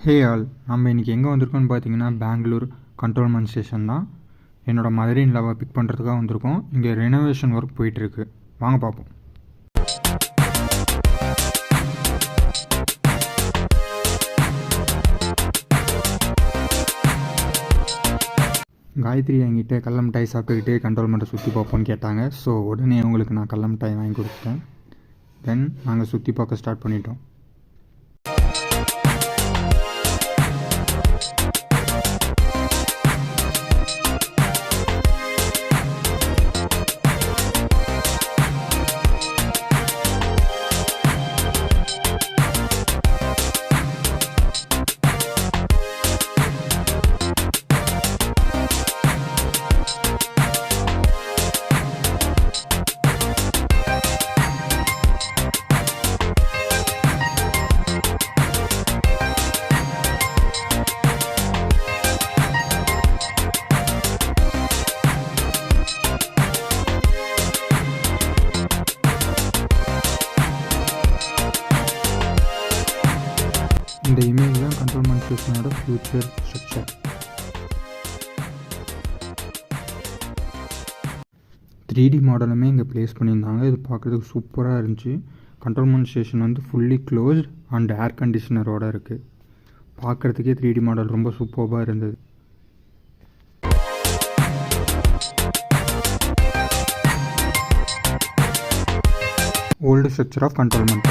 Hey all, நம்ம இன்றைக்கி எங்கே வந்திருக்கோம்னு பார்த்தீங்கன்னா பெங்களூர் கண்ட்ரோல்மெண்ட் ஸ்டேஷன் தான். என்னோடய மதர் இன் லாவை பிக் பண்ணுறதுக்காக வந்திருக்கோம். இங்கே ரெனோவேஷன் ஒர்க் போயிட்டுருக்கு. வாங்க பார்ப்போம். காயத்ரி என்கிட்ட கடல மிட்டாய் சாப்பிட்டுக்கிட்டே கண்ட்ரோல்மெண்ட்டை சுற்றி பார்ப்போம்னு கேட்டாங்க. ஸோ உடனே அவங்களுக்கு நான் கடல மிட்டாய் வாங்கி கொடுத்துட்டேன். தென் நாங்கள் சுற்றி பார்க்க ஸ்டார்ட் பண்ணிட்டோம். இந்த இமேஜ் தான் கண்ட்ரோல்மெண்ட் ஸ்டேஷனோட ஃபியூச்சர் ஸ்ட்ரக்சர். 3D மாடலுமே இங்கே ப்ளேஸ் பண்ணியிருந்தாங்க. இது பார்க்குறதுக்கு சூப்பராக இருந்துச்சு. கண்ட்ரோல்மெண்ட் ஸ்டேஷன் வந்து ஃபுல்லி க்ளோஸ்ட் அண்ட் ஏர் கண்டிஷனரோடு இருக்குது. பார்க்குறதுக்கே 3D மாடல் ரொம்ப சூப்பராக இருந்தது. Old structure of cantonment.